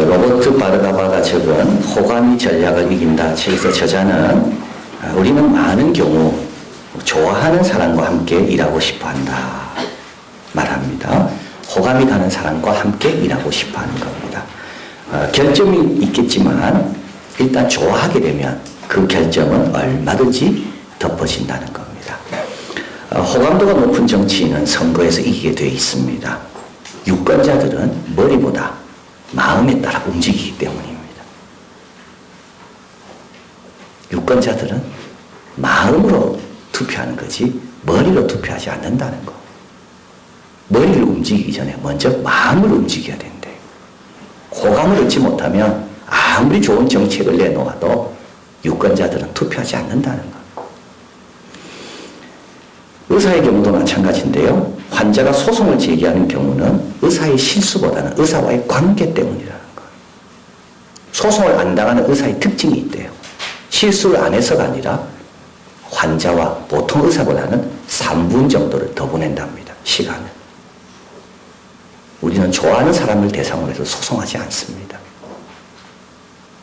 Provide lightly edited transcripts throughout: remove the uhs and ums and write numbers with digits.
로버트 바르가바가 적은 호감이 전략을 이긴다 책에서 저자는 우리는 많은 경우 좋아하는 사람과 함께 일하고 싶어한다 말합니다. 호감이 가는 사람과 함께 일하고 싶어하는 겁니다. 결점이 있겠지만 일단 좋아하게 되면 그 결점은 얼마든지 덮어진다는 겁니다. 호감도가 높은 정치인은 선거에서 이기게 되어 있습니다. 유권자들은 머리보다 마음에 따라 움직이기 때문입니다. 유권자들은 마음으로 투표하는 거지 머리로 투표하지 않는다는 거. 머리를 움직이기 전에 먼저 마음을 움직여야 된대. 호감을 얻지 못하면 아무리 좋은 정책을 내놓아도 유권자들은 투표하지 않는다는 거. 의사의 경우도 마찬가지인데요. 환자가 소송을 제기하는 경우는 의사의 실수보다는 의사와의 관계 때문이라는 거예요. 소송을 안 당하는 의사의 특징이 있대요. 실수를 안 해서가 아니라 환자와 보통 의사보다는 3분 정도를 더 보낸답니다. 시간을. 우리는 좋아하는 사람을 대상으로 해서 소송하지 않습니다.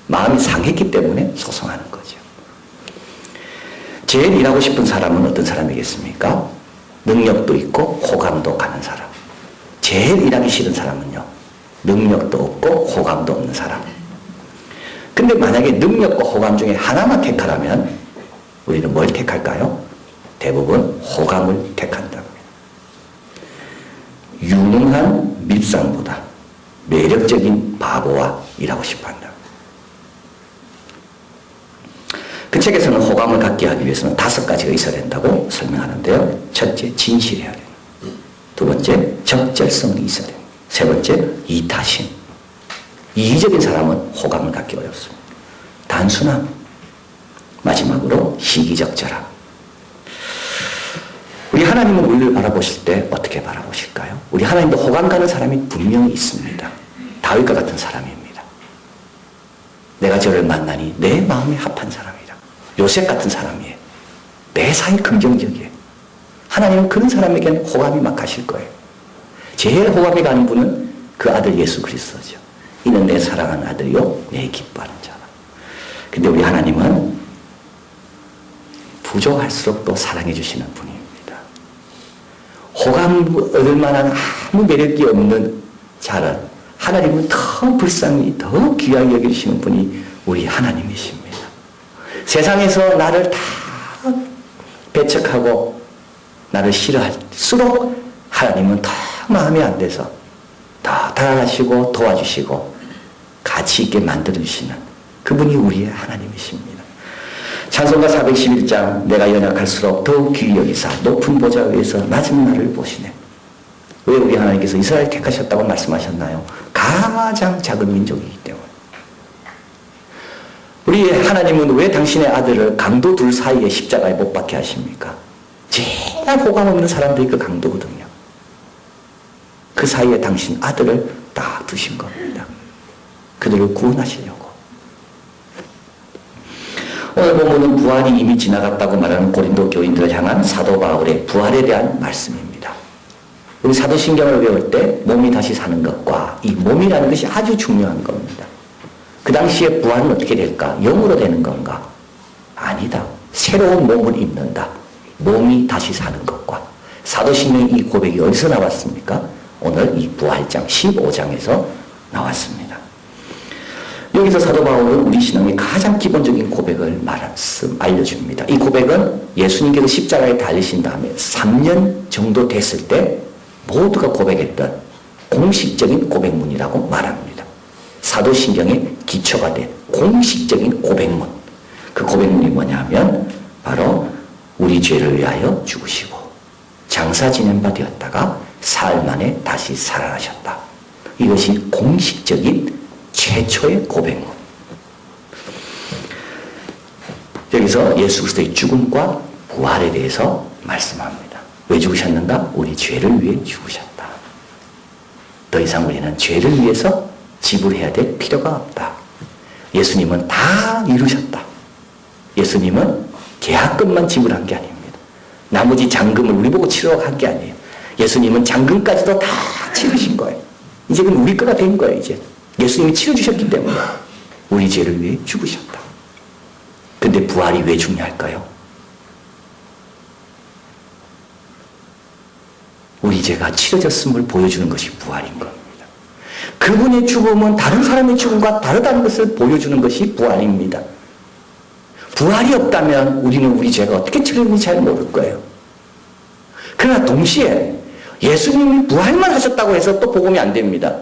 마음이 상했기 때문에 소송하는 거죠. 제일 일하고 싶은 사람은 어떤 사람이겠습니까? 능력도 있고 호감도 가는 사람. 제일 일하기 싫은 사람은요. 능력도 없고 호감도 없는 사람. 근데 만약에 능력과 호감 중에 하나만 택하라면 우리는 뭘 택할까요? 대부분 호감을 택한다고 합니다. 유능한 밉상보다 매력적인 바보와 일하고 싶어한다. 그 책에서는 호감을 갖게 하기 위해서는 5가지가 있어야 된다고 설명하는데요. 첫째, 진실해야 돼요. 두 번째, 적절성이 있어야 돼요. 세 번째, 이타심. 이기적인 사람은 호감을 갖기 어렵습니다. 단순함. 마지막으로 시기적절함. 우리 하나님은 우리를 바라보실 때 어떻게 바라보실까요? 우리 하나님도 호감 가는 사람이 분명히 있습니다. 다윗과 같은 사람입니다. 내가 저를 만나니 내 마음에 합한 사람이다. 요셉 같은 사람이에요. 매사에 긍정적이에요. 하나님은 그런 사람에게는 호감이 막 가실 거예요. 제일 호감이 가는 분은 그 아들 예수 그리스도죠. 이는 내 사랑하는 아들이요 내 기뻐하는 자라. 근데 우리 하나님은 부족할수록 또 사랑해 주시는 분입니다. 호감 얻을 만한 아무 매력이 없는 자를 하나님은 더 불쌍히 더 귀하게 여기시는 분이 우리 하나님이십니다. 세상에서 나를 다 배척하고 나를 싫어할수록 하나님은 더 마음에 안 돼서 더 다가가시고 도와주시고 가치 있게 만들어주시는 그분이 우리의 하나님이십니다. 찬송가 411장 내가 연약할수록 더욱 귀히 여기사 높은 보좌 위에서 낮은 나를 보시네. 왜 우리 하나님께서 이스라엘 택하셨다고 말씀하셨나요? 가장 작은 민족이기 때문에. 우리 하나님은 왜 당신의 아들을 강도 둘 사이에 십자가에 못 박게 하십니까? 제일 호감 없는 사람들이 그 강도거든요. 그 사이에 당신 아들을 딱 두신 겁니다. 그들을 구원하시려고. 오늘 본문은 부활이 이미 지나갔다고 말하는 고린도 교인들을 향한 사도 바울의 부활에 대한 말씀입니다. 우리 사도신경을 외울 때 몸이 다시 사는 것과 이 몸이라는 것이 아주 중요한 겁니다. 그 당시에 부활은 어떻게 될까? 영으로 되는 건가? 아니다. 새로운 몸을 입는다. 몸이 다시 사는 것과 사도신경의 이 고백이 어디서 나왔습니까? 오늘 이 부활장 15장에서 나왔습니다. 여기서 사도 바울은 우리 신앙의 가장 기본적인 고백을 알려줍니다. 이 고백은 예수님께서 십자가에 달리신 다음에 3년 정도 됐을 때 모두가 고백했던 공식적인 고백문이라고 말합니다. 사도신경의 기초가 된 공식적인 고백문. 그 고백문이 뭐냐면 바로 우리 죄를 위하여 죽으시고 장사 지낸 바 되었다가 사흘 만에 다시 살아나셨다. 이것이 공식적인 최초의 고백문. 여기서 예수 그리스도의 죽음과 부활에 대해서 말씀합니다. 왜 죽으셨는가? 우리 죄를 위해 죽으셨다. 더 이상 우리는 죄를 위해서 지불해야 될 필요가 없다. 예수님은 다 이루셨다. 예수님은 계약금만 지불한 게 아닙니다. 나머지 잔금을 우리 보고 치르라고 한 게 아니에요. 예수님은 잔금까지도 다 치르신 거예요. 이제 그건 우리 거가 된 거예요. 이제 예수님이 치러주셨기 때문에 우리 죄를 위해 죽으셨다. 근데 부활이 왜 중요할까요? 우리 죄가 치러졌음을 보여주는 것이 부활인 겁니다. 그분의 죽음은 다른 사람의 죽음과 다르다는 것을 보여주는 것이 부활입니다. 부활이 없다면 우리는 우리 죄가 어떻게 치러졌는지 잘 모를 거예요. 그러나 동시에 예수님이 부활만 하셨다고 해서 또 복음이 안 됩니다.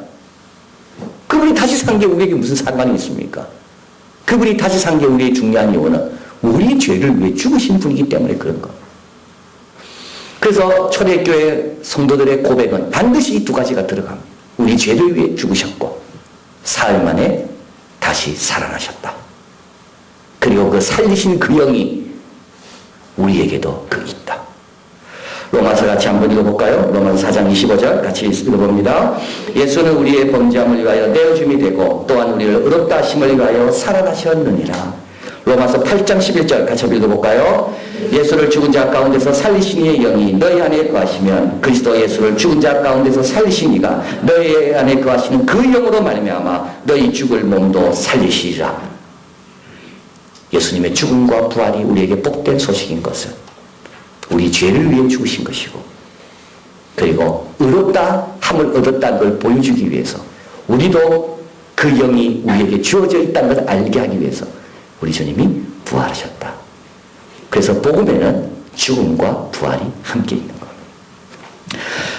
그분이 다시 산 게 우리에게 무슨 상관이 있습니까? 그분이 다시 산 게 우리의 중요한 이유는 우리의 죄를 위해 죽으신 분이기 때문에 그런 겁니다. 그래서 초대교회 성도들의 고백은 반드시 이 두 가지가 들어갑니다. 우리 죄를 위해 죽으셨고 사흘 만에 다시 살아나셨다. 그리고 그 살리신 그 영이 우리에게도 그 있다. 로마서 같이 한번 읽어볼까요? 로마서 4장 25절 같이 읽어봅니다. 예수는 우리의 범죄함을 위하여 내어줌이 되고 또한 우리를 의롭다 하심을 위하여 살아나셨느니라. 로마서 8장 11절 같이 읽어볼까요? 예수를 죽은 자 가운데서 살리신 이의 영이 너희 안에 거하시면 그리스도 예수를 죽은 자 가운데서 살리신 이가 너희 안에 거하시는 그 영으로 말미암아 너희 죽을 몸도 살리시리라. 예수님의 죽음과 부활이 우리에게 복된 소식인 것은 우리 죄를 위해 죽으신 것이고 그리고 의롭다 함을 얻었다는 걸 보여주기 위해서 우리도 그 영이 우리에게 주어져 있다는 걸 알게 하기 위해서 우리 주님이 부활하셨다. 그래서 복음에는 죽음과 부활이 함께 있는 겁니다.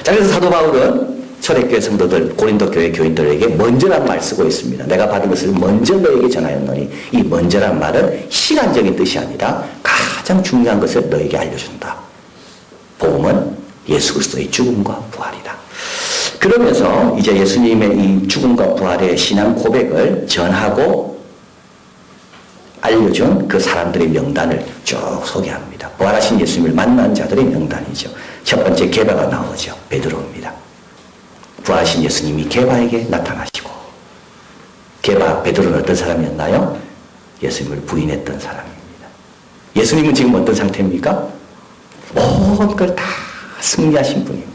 자, 그래서 사도 바울은 초대교회 성도들, 고린도 교회 교인들에게 먼저란 말 쓰고 있습니다. 내가 받은 것을 먼저 너에게 전하였노니 이 먼저란 말은 시간적인 뜻이 아니라 가장 중요한 것을 너에게 알려준다. 복음은 예수 그리스도의 죽음과 부활이다. 그러면서 이제 예수님의 이 죽음과 부활의 신앙 고백을 전하고 알려준 그 사람들의 명단을 쭉 소개합니다. 부활하신 예수님을 만난 자들의 명단이죠. 첫 번째 게바가 나오죠. 베드로입니다. 부활하신 예수님이 게바에게 나타나시고 게바 베드로는 어떤 사람이었나요? 예수님을 부인했던 사람입니다. 예수님은 지금 어떤 상태입니까? 모든 걸 다 승리하신 분입니다.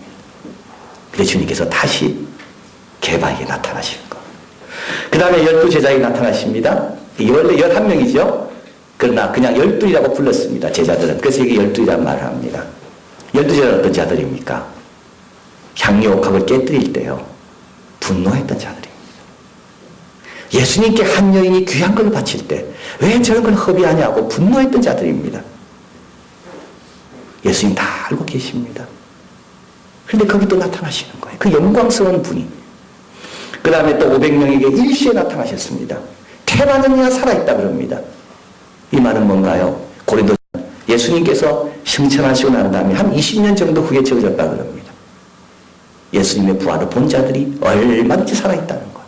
그래서 주님께서 다시 게바에게 나타나시는 거. 그 다음에 12제자에게 나타나십니다. 원래 11명이죠. 그러나 그냥 12이라고 불렀습니다. 제자들은. 그래서 이게 12이라는 말을 합니다. 12제자는 어떤 자들입니까? 향유옥합을 깨뜨릴 때요. 분노했던 자들입니다. 예수님께 한 여인이 귀한 걸 바칠 때 왜 저런 걸 허비하냐고 분노했던 자들입니다. 예수님 다 알고 계십니다. 그런데 거기 또 나타나시는 거예요. 그 영광스러운 분이. 그 다음에 또 500명에게 일시에 나타나셨습니다. 태반은이나 살아있다 그럽니다. 이 말은 뭔가요? 고린도 예수님께서 승천하시고 난 다음에 한 20년 정도 후에 적어졌다 그럽니다. 예수님의 부활을 본 자들이 얼마든지 살아있다는 것.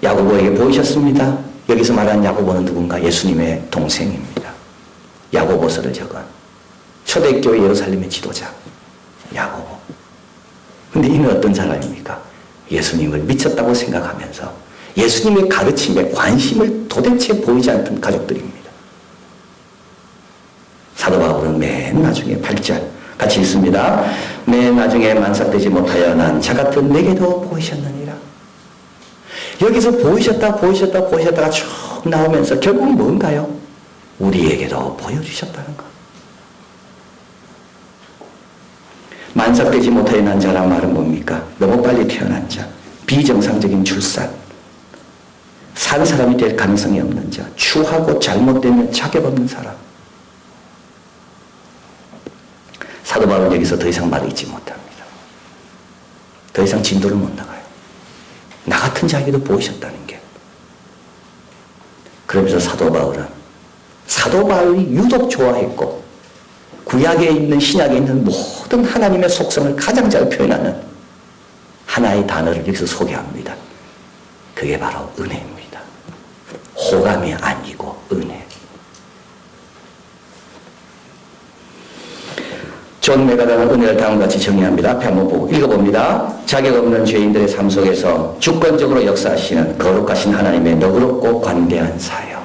야고보에게 보이셨습니다. 여기서 말하는 야고보는 누군가? 예수님의 동생입니다. 야고보서를 적은 초대교회 예루살렘의 지도자 야고보. 근데 이는 어떤 사람입니까? 예수님을 미쳤다고 생각하면서 예수님의 가르침에 관심을 도대체 보이지 않던 가족들입니다. 사도 바울은 맨 나중에 8절 같이 읽습니다. 맨 나중에 만삭되지 못하여 난 자 같은 내게도 보이셨느니라. 여기서 보이셨다가 쭉 나오면서 결국은 뭔가요? 우리에게도 보여주셨다는 것. 만삭되지 못하여 난 자란 말은 뭡니까? 너무 빨리 태어난 자, 비정상적인 출산, 산 사람이 될 가능성이 없는 자, 추하고 잘못되면 자격 없는 사람. 사도 바울은 여기서 더 이상 말을 잊지 못합니다. 더 이상 진도를 못 나가요. 나 같은 자에게도 보이셨다는 게. 그러면서 사도 바울이 유독 좋아했고 구약에 있는 신약에 있는 모든 하나님의 속성을 가장 잘 표현하는 하나의 단어를 여기서 소개합니다. 그게 바로 은혜입니다. 호감이 아니고 은혜. 존 메가다는 은혜를 다음과 같이 정의합니다. 앞에 한번 보고 읽어봅니다. 자격 없는 죄인들의 삶 속에서 주권적으로 역사하시는 거룩하신 하나님의 너그럽고 관대한 사역.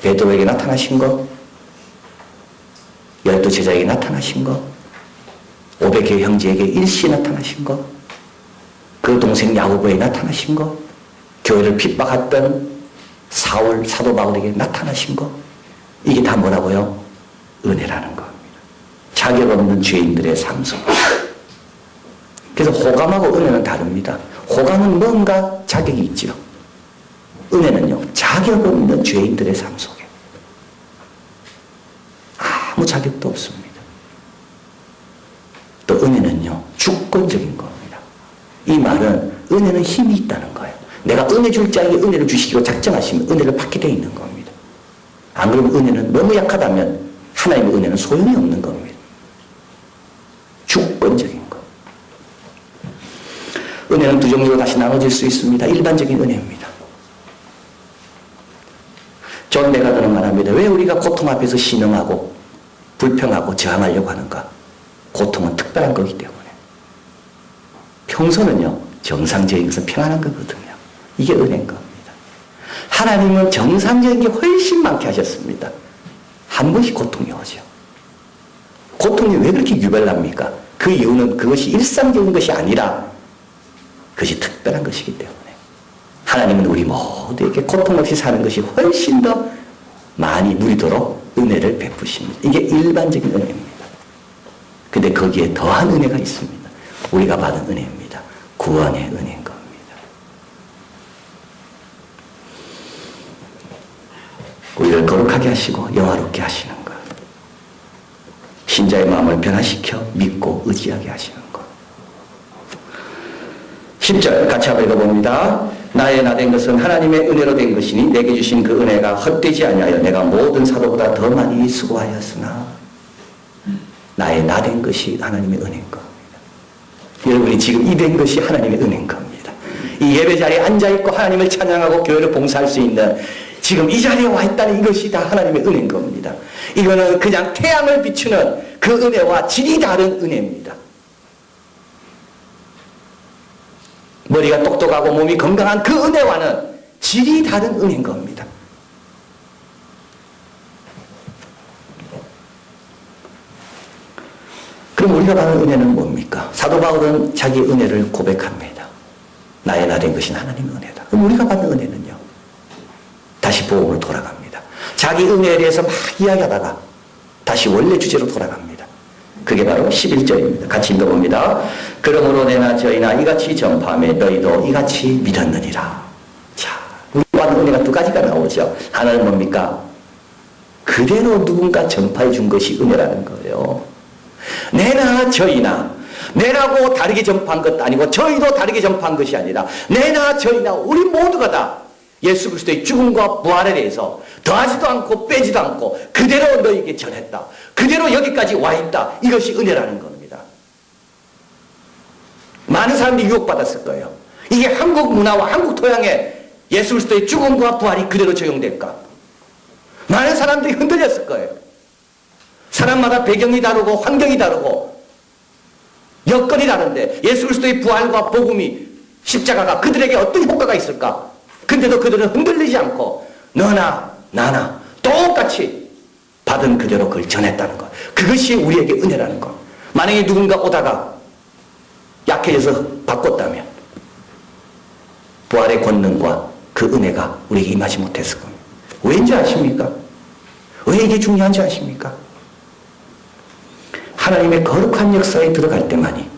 베드로에게 나타나신 것, 12제자에게 나타나신 것, 500개 형제에게 일시에 나타나신 것, 그 동생 야고보에 나타나신 것, 교회를 핍박했던 사울 사도 바울에게 나타나신 것, 이게 다 뭐라고요? 은혜라는 겁니다. 자격 없는 죄인들의 삶 속. 그래서 호감하고 은혜는 다릅니다. 호감은 뭔가 자격이 있지요. 은혜는요, 자격 없는 죄인들의 삶 속에 아무 자격도 없습니다. 또 은혜는요, 주권적인 겁니다. 이 말은 은혜는 힘이 있다는 거예요. 내가 은혜 줄 자에게 은혜를 주시기로 작정하시면 은혜를 받게 되어 있는 겁니다. 안 그러면 은혜는 너무 약하다면 하나님의 은혜는 소용이 없는 겁니다. 주권적인 것. 은혜는 두 종류로 다시 나눠질 수 있습니다. 일반적인 은혜입니다. 존 메가더는 말합니다. 왜 우리가 고통 앞에서 신음하고 불평하고 저항하려고 하는가? 고통은 특별한 거기 때문에. 평소는요, 정상적인 것은 평안한 거거든요. 이게 은혜인 겁니다. 하나님은 정상적인 게 훨씬 많게 하셨습니다. 한 번씩 고통이 오죠. 고통이 왜 그렇게 유별납니까? 그 이유는 그것이 일상적인 것이 아니라 그것이 특별한 것이기 때문에. 하나님은 우리 모두에게 고통 없이 사는 것이 훨씬 더 많이 누리도록 은혜를 베푸십니다. 이게 일반적인 은혜입니다. 근데 거기에 더한 은혜가 있습니다. 우리가 받은 은혜입니다. 구원의 은혜인 겁니다. 우리를 거룩하게 하시고 영화롭게 하시는 것. 신자의 마음을 변화시켜 믿고 의지하게 하시는 것. 10절 같이 한번 읽어봅니다. 나의 나 된 것은 하나님의 은혜로 된 것이니 내게 주신 그 은혜가 헛되지 아니하여 내가 모든 사도보다 더 많이 수고하였으나. 나의 나 된 것이 하나님의 은혜인 겁니다. 여러분이 지금 이 된 것이 하나님의 은혜인 겁니다. 이 예배 자리에 앉아있고 하나님을 찬양하고 교회를 봉사할 수 있는 지금 이 자리에 와 있다는 이것이 다 하나님의 은혜인 겁니다. 이거는 그냥 태양을 비추는 그 은혜와 질이 다른 은혜입니다. 머리가 똑똑하고 몸이 건강한 그 은혜와는 질이 다른 은혜인 겁니다. 그럼 우리가 받는 은혜는 뭡니까? 사도 바울은 자기 은혜를 고백합니다. 나의 나 된 것이 하나님의 은혜다. 그럼 우리가 받는 은혜는요? 다시 복음으로 돌아갑니다. 자기 은혜에 대해서 막 이야기하다가 다시 원래 주제로 돌아갑니다. 그게 바로 11절입니다. 같이 읽어봅니다. 그러므로 내나 저희나 이같이 전파하며 너희도 이같이 믿었느니라. 자, 우리가 받는 은혜가 두 가지가 나오죠. 하나는 뭡니까? 그대로 누군가 전파해 준 것이 은혜라는 거예요. 내나 저희나, 내라고 다르게 전파한 것도 아니고 저희도 다르게 전파한 것이 아니라 내나 저희나 우리 모두가 다 예수 그리스도의 죽음과 부활에 대해서 더하지도 않고 빼지도 않고 그대로 너에게 전했다. 그대로 여기까지 와 있다. 이것이 은혜라는 겁니다. 많은 사람들이 유혹받았을 거예요. 이게 한국 문화와 한국 토양에 예수 그리스도의 죽음과 부활이 그대로 적용될까? 많은 사람들이 흔들렸을 거예요. 사람마다 배경이 다르고 환경이 다르고 여건이 다른데 예수 그리스도의 부활과 복음이 십자가가 그들에게 어떤 효과가 있을까? 근데도 그들은 흔들리지 않고 너나 나나 똑같이 받은 그대로 그걸 전했다는 것. 그것이 우리에게 은혜라는 것. 만약에 누군가 오다가 약해져서 바꿨다면 부활의 권능과 그 은혜가 우리에게 임하지 못했을 겁니다. 왠지 아십니까? 왜 이게 중요한지 아십니까? 하나님의 거룩한 역사에 들어갈 때만이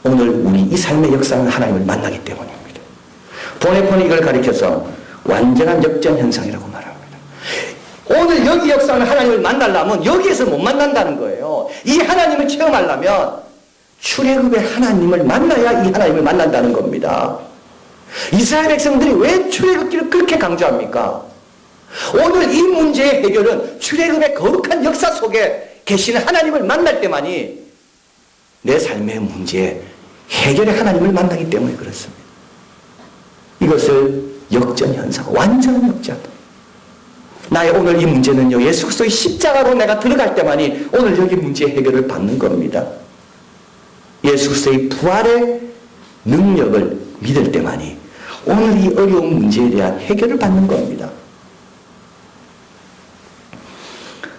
오늘 우리 이 삶의 역사는 하나님을 만나기 때문입니다. 보네폰이 이걸 가리켜서 완전한 역전 현상이라고 말합니다. 오늘 여기 역사는 하나님을 만나려면 여기에서 못 만난다는 거예요. 이 하나님을 체험하려면 출애굽의 하나님을 만나야 이 하나님을 만난다는 겁니다. 이스라엘 백성들이 왜 출애굽기를 그렇게 강조합니까? 오늘 이 문제의 해결은 출애굽의 거룩한 역사 속에 계시는 하나님을 만날 때만이 내 삶의 문제에 해결의 하나님을 만나기 때문에 그렇습니다. 이것을 역전현상, 완전 역전. 나의 오늘 이 문제는요, 예수 그리스도의 십자가로 내가 들어갈 때만이 오늘 여기 문제의 해결을 받는 겁니다. 예수 그리스도의 부활의 능력을 믿을 때만이 오늘 이 어려운 문제에 대한 해결을 받는 겁니다.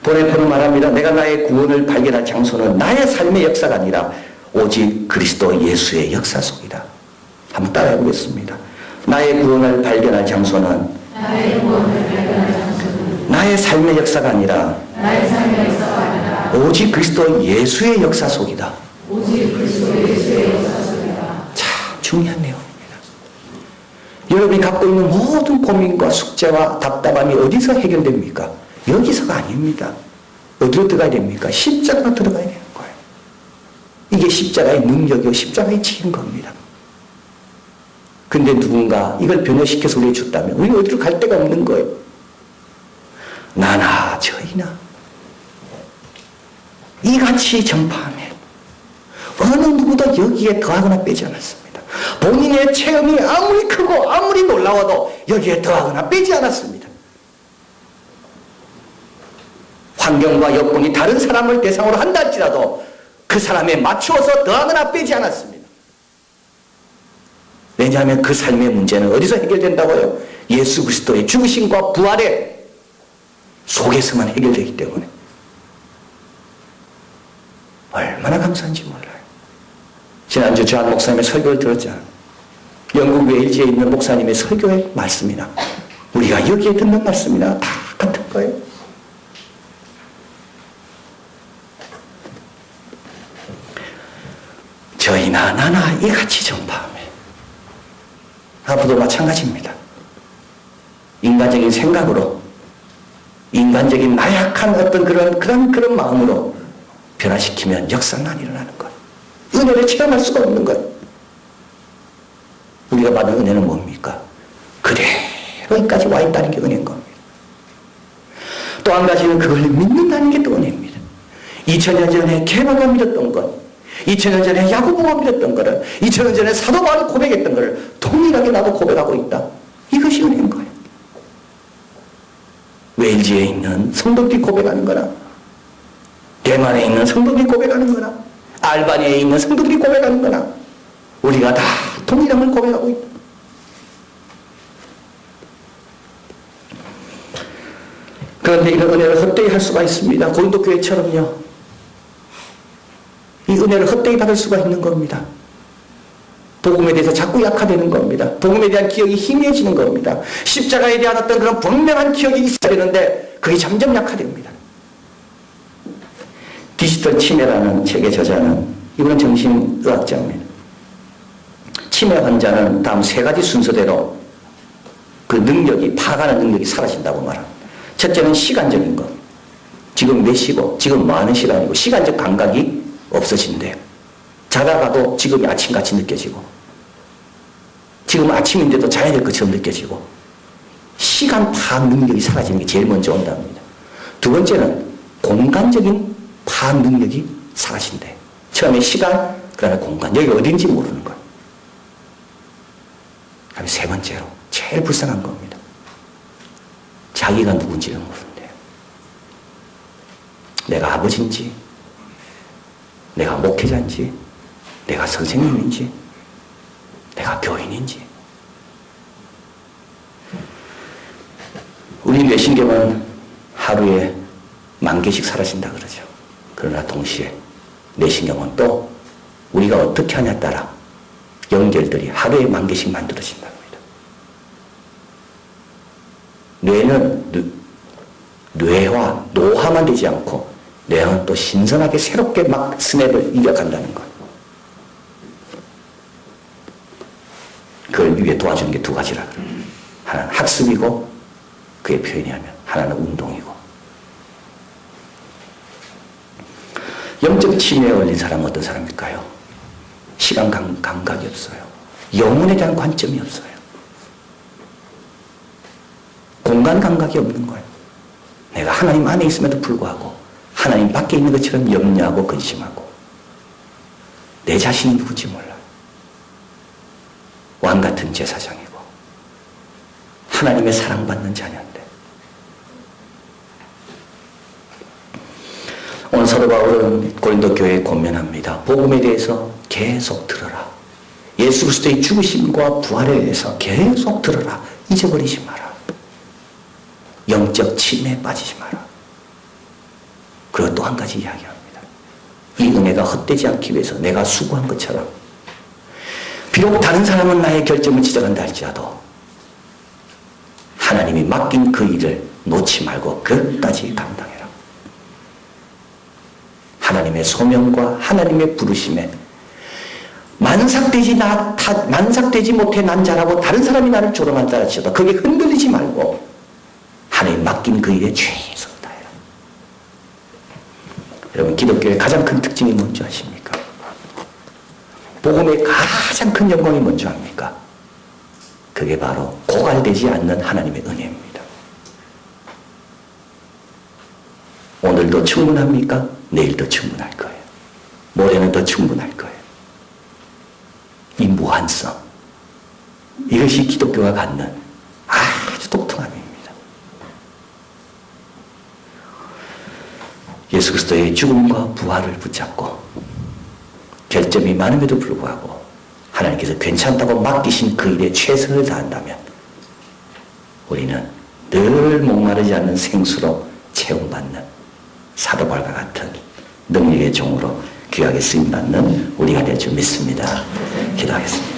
보네폰은 말합니다. 내가 나의 구원을 발견한 장소는 나의 삶의 역사가 아니라 오직 그리스도 예수의 역사 속이다. 한번 따라해 보겠습니다. 나의 구원을 발견할 장소는 나의 삶의 역사가 아니라 오직 그리스도 예수의 역사 속이다. 참 중요한 내용입니다. 여러분이 갖고 있는 모든 고민과 숙제와 답답함이 어디서 해결됩니까? 여기서가 아닙니다. 어디로 들어가야 됩니까? 십자가로 들어가야 되는 거예요. 이게 십자가의 능력이고 십자가의 지인 겁니다. 근데 누군가 이걸 변화시켜서 우리에게 줬다면 우리는 어디로 갈 데가 없는 거예요. 나나 저희나 이같이 전파하면 어느 누구도 여기에 더하거나 빼지 않았습니다. 본인의 체험이 아무리 크고 아무리 놀라워도 여기에 더하거나 빼지 않았습니다. 환경과 여건이 다른 사람을 대상으로 한다 할지라도 그 사람에 맞추어서 더하거나 빼지 않았습니다. 왜냐하면 그 삶의 문제는 어디서 해결된다고요? 예수 그리스도의 죽으심과 부활의 속에서만 해결되기 때문에 얼마나 감사한지 몰라요. 지난주 조한 목사님의 설교를 들었잖아요. 영국 웨일즈에 있는 목사님의 설교의 말씀이나 우리가 여기에 듣는 말씀이나 다 같은 거예요. 저희나 나나 이같이 전파하며 앞으로도 마찬가지입니다. 인간적인 생각으로 인간적인 나약한 어떤 그런 마음으로 변화시키면 역사는 안 일어나는 것. 은혜를 체험할 수가 없는 것. 우리가 받은 은혜는 뭡니까? 그대로 여기까지 와 있다는 게 은혜인 겁니다. 또 한 가지는 그걸 믿는다는 게 또 은혜입니다. 2000년 전에 개바가 믿었던 것, 2000년 전에 야고보가 믿었던 것을, 2000년 전에 사도 바울이 고백했던 것을 동일하게 나도 고백하고 있다. 이것이 은혜인 거예요. 웨일즈에 있는 성도들이 고백하는 거나, 대만에 있는 성도들이 고백하는 거나, 알바니아에 있는 성도들이 고백하는 거나, 우리가 다 동일함을 고백하고 있다. 그런데 이런 은혜를 헛되이 할 수가 있습니다. 고린도 교회처럼요. 이 은혜를 헛되이 받을 수가 있는 겁니다. 복음에 대해서 자꾸 약화되는 겁니다. 복음에 대한 기억이 희미해지는 겁니다. 십자가에 대한 어떤 그런 분명한 기억이 있어야 되는데 그게 점점 약화됩니다. 디지털 치매라는 책의 저자는 이분은 정신의학자입니다. 치매 환자는 다음 세 가지 순서대로 그 능력이 파악하는 능력이 사라진다고 말합니다. 첫째는 시간적인 것. 지금 몇 시고 지금 뭐 하는 시간이고 시간적 감각이 없어진대요. 자다가도 지금이 아침같이 느껴지고 지금 아침인데도 자야 될 것처럼 느껴지고 시간 파악 능력이 사라지는 게 제일 먼저 온답니다. 두 번째는 공간적인 파악 능력이 사라진대. 처음에 시간, 그다음에 공간, 여기 어딘지 모르는 거예요. 그다음에 세 번째로 제일 불쌍한 겁니다. 자기가 누군지를 모른대요. 내가 아버지인지, 내가 목회자인지, 내가 선생님인지, 내가 교인인지. 우리 뇌신경은 하루에 10,000개씩 사라진다 그러죠. 그러나 동시에 뇌신경은 또 우리가 어떻게 하냐에 따라 연결들이 하루에 10,000개씩 만들어진답니다. 뇌는 뇌와 노화만 되지 않고 뇌는 또 신선하게 새롭게 막 스냅을 이겨간다는 것. 그걸 위해 도와주는 게 두 가지라 그래요. 하나는 학습이고 그의 표현이 하면 하나는 운동이고. 영적 치매에 걸린 사람은 어떤 사람일까요? 시간 감각이 없어요. 영혼에 대한 관점이 없어요. 공간 감각이 없는 거예요. 내가 하나님 안에 있음에도 불구하고 하나님 밖에 있는 것처럼 염려하고 근심하고 내 자신이 누군지 몰라요. 왕같은 제사장이고 하나님의 사랑받는 자녀인데 오늘 사도 바울은 고린도 교회에 권면합니다. 복음에 대해서 계속 들어라. 예수 그리스도의 죽으심과 부활에 대해서 계속 들어라. 잊어버리지 마라. 영적 침해에 빠지지 마라. 그리고 또 한 가지 이야기합니다. 이 은혜가 헛되지 않기 위해서 내가 수고한 것처럼 비록 다른 사람은 나의 결점을 지적한다 할지라도 하나님이 맡긴 그 일을 놓지 말고 끝까지 감당해라. 하나님의 소명과 하나님의 부르심에 만삭되지 못해 난 잘하고 다른 사람이 나를 조롱한다 할지라도 거기에 흔들리지 말고 하나님 맡긴 그 일에 최선을 다해라. 여러분, 기독교의 가장 큰 특징이 뭔지 아십니까? 복음의 가장 큰 영광이 뭔지 압니까? 그게 바로 고갈되지 않는 하나님의 은혜입니다. 오늘도 충분합니까? 내일도 충분할 거예요. 모레는 더 충분할 거예요. 이 무한성, 이것이 기독교가 갖는 아주 독특한 의미입니다. 예수 그리스도의 죽음과 부활을 붙잡고 결점이 많음에도 불구하고 하나님께서 괜찮다고 맡기신 그 일에 최선을 다한다면 우리는 늘 목마르지 않는 생수로 채움받는 사도 바울과 같은 능력의 종으로 귀하게 쓰임받는 우리가 될 줄 믿습니다. 기도하겠습니다.